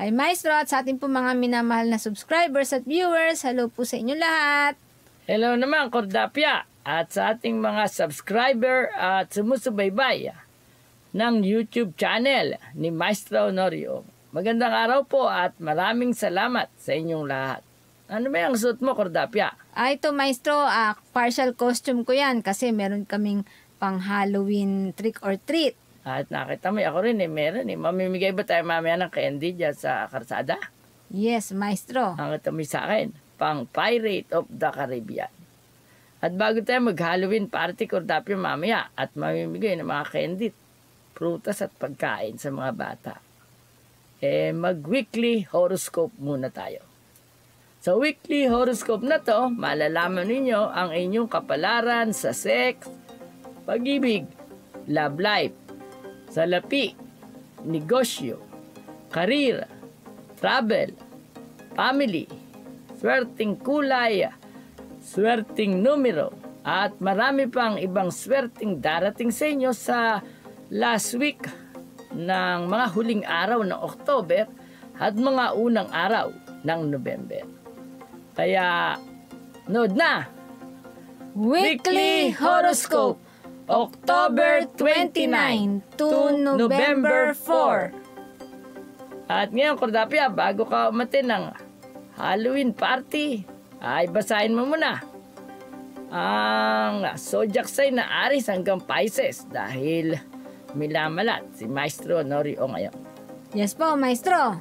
Hi Maestro at sa ating po mga minamahal na subscribers at viewers, hello po sa inyo lahat. Hello naman, Cordapia, at sa ating mga subscriber at sumusubaybay ng YouTube channel ni Maestro Norio. Magandang araw po at maraming salamat sa inyong lahat. Ano ba yung suot mo, Cordapia? Ito Maestro, partial costume ko yan kasi meron kaming pang Halloween trick or treat. At nakita mo, ako rin meron Mamimigay ba tayo mamaya ng candy dyan sa karsada? Yes, Maestro. Ang kami sa akin, pang Pirate of the Caribbean. At bago tayo mag-Halloween party, Cordapia, mamaya at mamimigay ng mga candy, prutas at pagkain sa mga bata. Mag-weekly horoscope muna tayo. Sa weekly horoscope na to, malalaman ninyo ang inyong kapalaran sa sex, pag-ibig, love life, salapi, negosyo, karir, travel, family, swerteng kulay, swerteng numero, at marami pang ibang swerteng darating sa inyo sa last week ng mga huling araw ng October at mga unang araw ng November. Kaya, nood na! Weekly Horoscope, October 29 to November 4. At ngayon, Cordapia, bago ka umatin ng Halloween party, ay basahin mo muna ang zodiac sign na Aries hanggang Pisces dahil milamalat si Maestro Norio ngayon. Yes po, Maestro.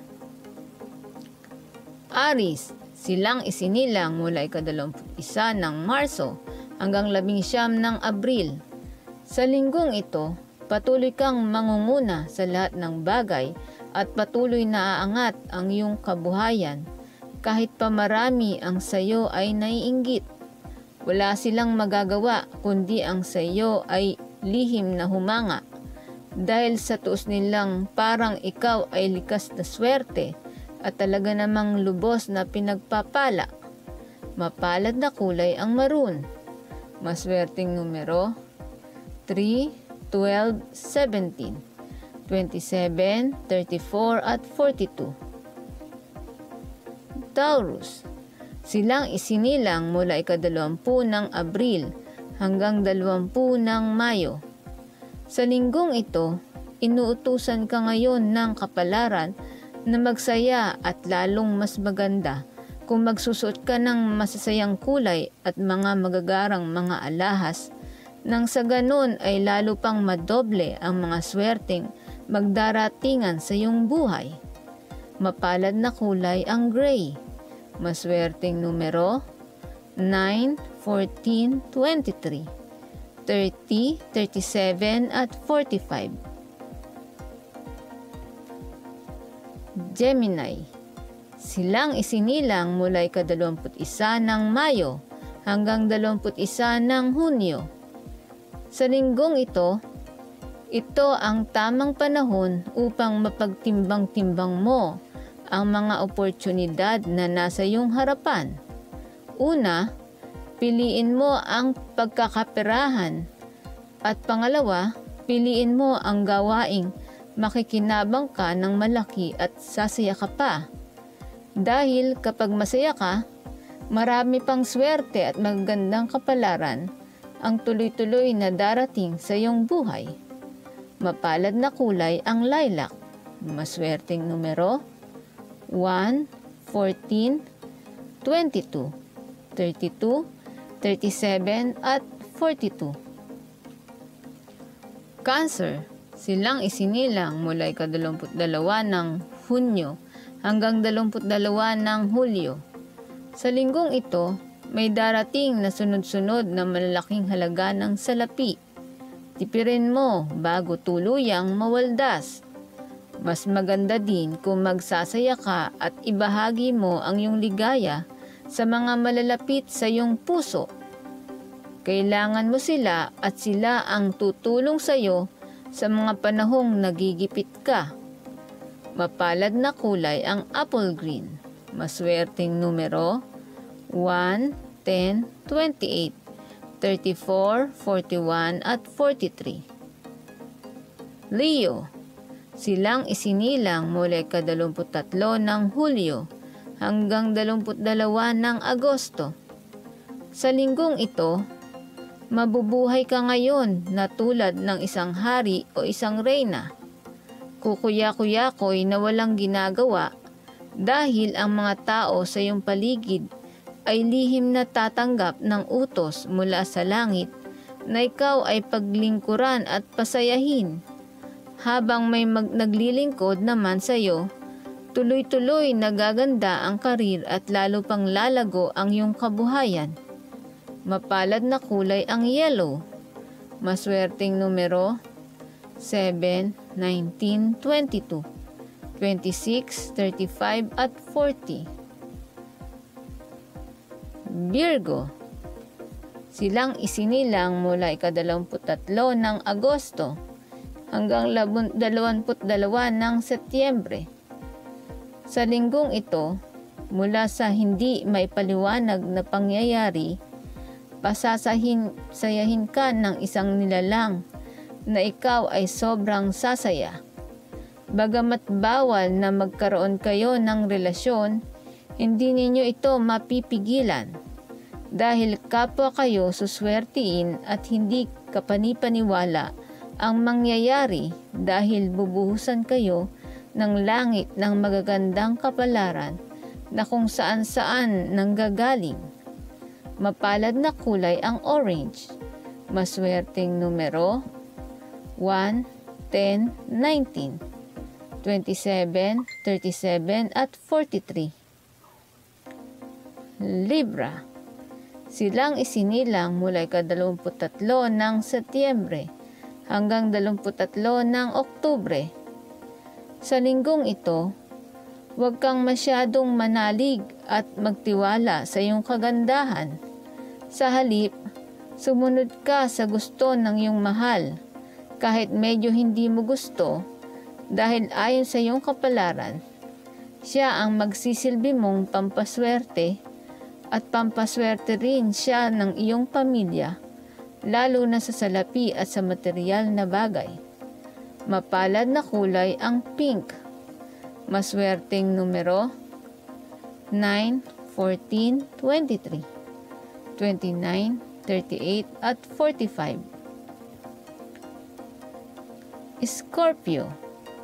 Aries, silang isinilang mula ika-21 ng Marso hanggang 19 ng Abril. Sa linggong ito, patuloy kang mangunguna sa lahat ng bagay at patuloy na aangat ang iyong kabuhayan. Kahit pa marami ang sayo ay naiinggit. Wala silang magagawa kundi ang sayo ay lihim na humanga. Dahil sa tuos nilang parang ikaw ay likas na swerte at talaga namang lubos na pinagpapala. Mapalad na kulay ang maroon. Maswerteng numero 3, 12, 17, 27, 34 at 42. Taurus, silang isinilang mula ika-20 ng Abril hanggang 20 ng Mayo. Sa linggong ito, inuutusan ka ngayon ng kapalaran na magsaya at lalong mas maganda kung magsusuot ka ng masasayang kulay at mga magagarang mga alahas, nang sa ganun ay lalo pang madoble ang mga swerteng magdaratingan sa iyong buhay. Mapalad na kulay ang gray. Maswerteng numero 9, 14, 23, 30, 37 at 45. Gemini, silang isinilang mula ika-21 ng Mayo hanggang 21 ng Hunyo. Sa linggong ito ang tamang panahon upang mapagtimbang-timbang mo ang mga oportunidad na nasa iyong harapan. Una, piliin mo ang pagkakaperahan. At pangalawa, piliin mo ang gawaing makikinabang ka ng malaki at sasaya ka pa. Dahil kapag masaya ka, marami pang swerte at magandang kapalaran ang tuloy-tuloy na darating sa iyong buhay. Mapalad na kulay ang lilac. Maswerteng numero 1, 14, 22, 32, 37 at 42. Cancer, silang isinilang mula ika-22 ng Hunyo hanggang 22 ng Hulyo. Sa linggong ito, may darating na sunod-sunod na malalaking halaga ng salapi. Tipirin mo bago tuluyang mawaldas. Mas maganda din kung magsasaya ka at ibahagi mo ang iyong ligaya sa mga malalapit sa iyong puso. Kailangan mo sila at sila ang tutulong sa iyo sa mga panahong nagigipit ka. Mapalad na kulay ang apple green. Maswerteng numero 1, 10, 28, 34, 41 at 43. Leo, Silang isinilang mula 23 ng Hulyo hanggang 22 ng Agosto. Sa linggong ito, mabubuhay ka ngayon na tulad ng isang hari o isang reyna. Kukuya-kuyakoy na walang ginagawa dahil ang mga tao sa iyong paligid ay lihim na tatanggap ng utos mula sa langit na ikaw ay paglingkuran at pasayahin. Habang may naglilingkod naman sa iyo, tuloy-tuloy nagaganda ang karir at lalo pang lalago ang iyong kabuhayan. Mapalad na kulay ang yellow. Maswerteng numero 7, 19, 22, 26, 35 at 40. Virgo. Silang isinilang mula 23 ng Agosto hanggang 22 ng Setyembre. Sa linggong ito, mula sa hindi may paliwanag na pangyayari, pasasayahin ka ng isang nilalang na ikaw ay sobrang sasaya. Bagamat bawal na magkaroon kayo ng relasyon, hindi ninyo ito mapipigilan dahil kapwa kayo suswertiin at hindi kapanipaniwala ang mangyayari dahil bubuhusan kayo ng langit ng magagandang kapalaran na kung saan-saan nanggagaling. Mapalad na kulay ang orange. Maswerteng numero 1, 10, 19, 27, 37 at 43. Libra. Silang isinilang mula 23 ng Setyembre hanggang 23 ng Oktubre. Sa linggong ito, huwag kang masyadong manalig at magtiwala sa iyong kagandahan. Sa halip, sumunod ka sa gusto ng iyong mahal, kahit medyo hindi mo gusto, dahil ayon sa iyong kapalaran, siya ang magsisilbi mong pampaswerte at pampaswerte rin siya ng iyong pamilya, lalo na sa salapi at sa material na bagay. Mapalad na kulay ang pink. Maswerteng numero 9, 14, 23, 29, 38 at 45. Scorpio.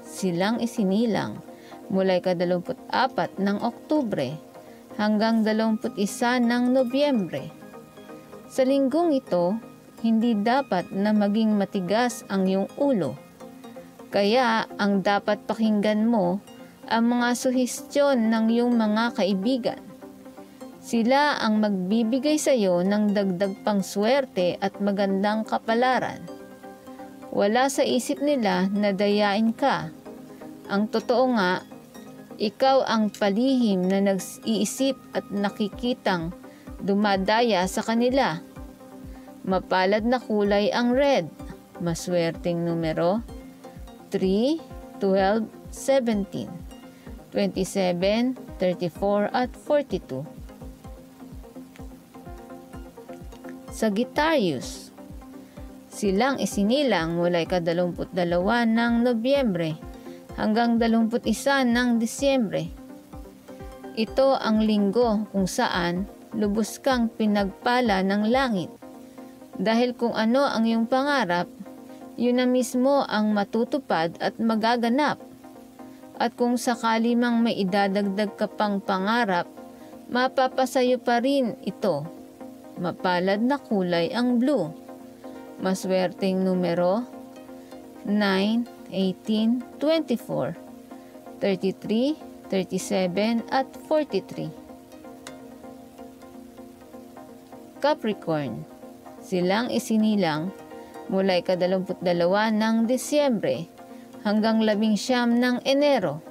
Silang isinilang mula 24 ng Oktubre hanggang 21 ng Nobyembre. Sa linggong ito, hindi dapat na maging matigas ang iyong ulo. Kaya ang dapat pakinggan mo ang mga suhestyon ng iyong mga kaibigan. Sila ang magbibigay sa iyo ng dagdag pang swerte at magandang kapalaran. Wala sa isip nila na dayain ka. Ang totoo nga, ikaw ang palihim na nag-iisip at nakikitang dumadaya sa kanila. Mapalad na kulay ang red. Maswerteng numero 3, 12, 17, 27, 34 at 42. Sagittarius. Silang isinilang mula 22 ng Nobyembre hanggang 21 ng Disyembre. Ito ang linggo kung saan lubos kang pinagpala ng langit. Dahil kung ano ang iyong pangarap, yun na mismo ang matutupad at magaganap. At kung sakali mang may idadagdag ka pang pangarap, mapapasayo pa rin ito. Mapalad na kulay ang blue. Maswerteng numero 9, 18, 24, 33, 37 at 43. Capricorn. Silang isinilang mula 22 ng Disyembre hanggang 19 ng Enero.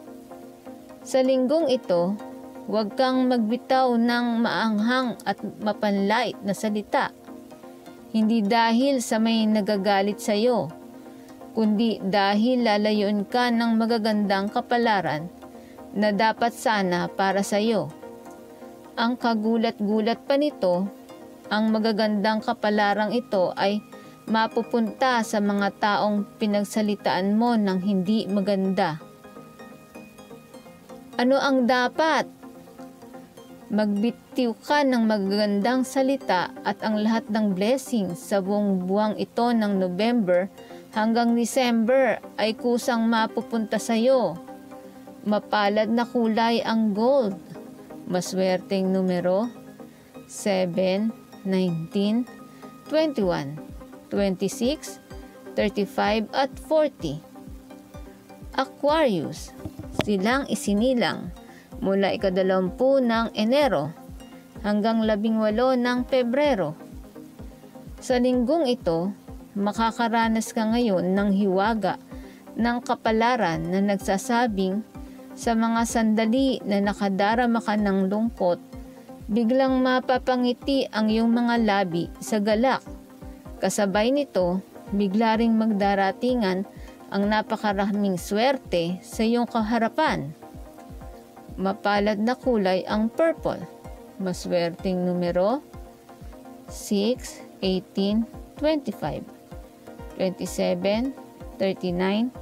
Sa linggong ito, huwag kang magbitaw ng maanghang at mapanlait na salita. Hindi dahil sa may nagagalit sa iyo, kundi dahil lalayuin ka ng magagandang kapalaran na dapat sana para sa iyo. Ang kagulat-gulat pa nito, ang magagandang kapalarang ito ay mapupunta sa mga taong pinagsalitaan mo ng hindi maganda. Ano ang dapat? Magbitiw ka ng magagandang salita at ang lahat ng blessings sa buong buwang ito ng November hanggang December ay kusang mapupunta sa iyo. Mapalad na kulay ang gold. Maswerteng numero 7, 19, 21, 26, 35 at 40. Aquarius, silang isinilang mula 20 ng Enero hanggang 18 ng Pebrero. Sa linggong ito, makakaranas ka ngayon ng hiwaga ng kapalaran na nagsasabing sa mga sandali na nakadarama ka ng lungkot, biglang mapapangiti ang iyong mga labi sa galak. Kasabay nito, bigla ring magdaratingan ang napakaraming swerte sa iyong kaharapan. Mapalad na kulay ang purple. Maswerteng numero 6, 18, 25, 27, 39,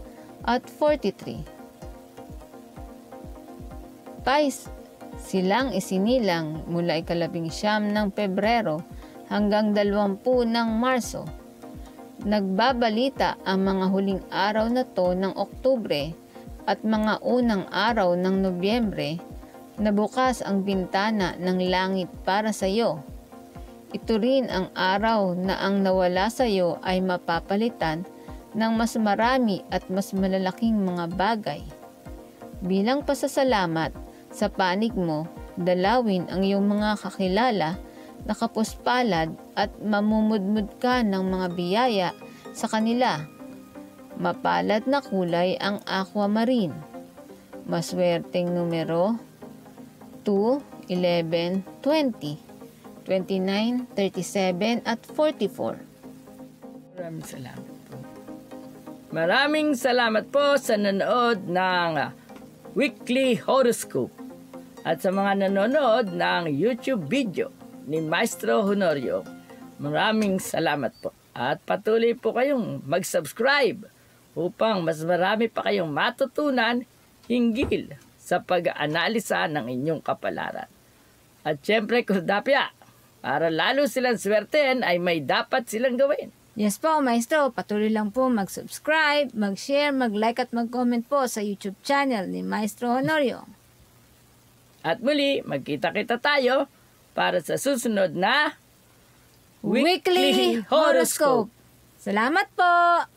at 43. Pais, silang isinilang mula 19 ng Pebrero hanggang 20 ng Marso. Nagbabalita ang mga huling araw na to ng Oktubre at mga unang araw ng Nobyembre na bukas ang bintana ng langit para sa iyo. Ito rin ang araw na ang nawala sa iyo ay mapapalitan ng mas marami at mas malalaking mga bagay. Bilang pasasalamat sa panig mo, dalawin ang iyong mga kakilala na kapuspalad at mamumudmud ka ng mga biyaya sa kanila. Mapalad na kulay ang aquamarine. Maswerteng numero 2, 11, 20, 29, 37 at 44. Maraming salamat po. Maraming salamat po sa nanood ng Weekly Horoscope at sa mga nanonood ng YouTube video ni Maestro Honorio. Maraming salamat po. At patuloy po kayong mag-subscribe upang mas marami pa kayong matutunan hinggil sa pag-aanalisa ng inyong kapalaran. At syempre, Kurdapya, para lalo silang swertein ay may dapat silang gawin. Yes po, Maestro. Patuloy lang po mag-subscribe, mag-share, mag-like at mag-comment po sa YouTube channel ni Maestro Honorio. At muli, magkita-kita tayo para sa susunod na Weekly Horoscope. Salamat po!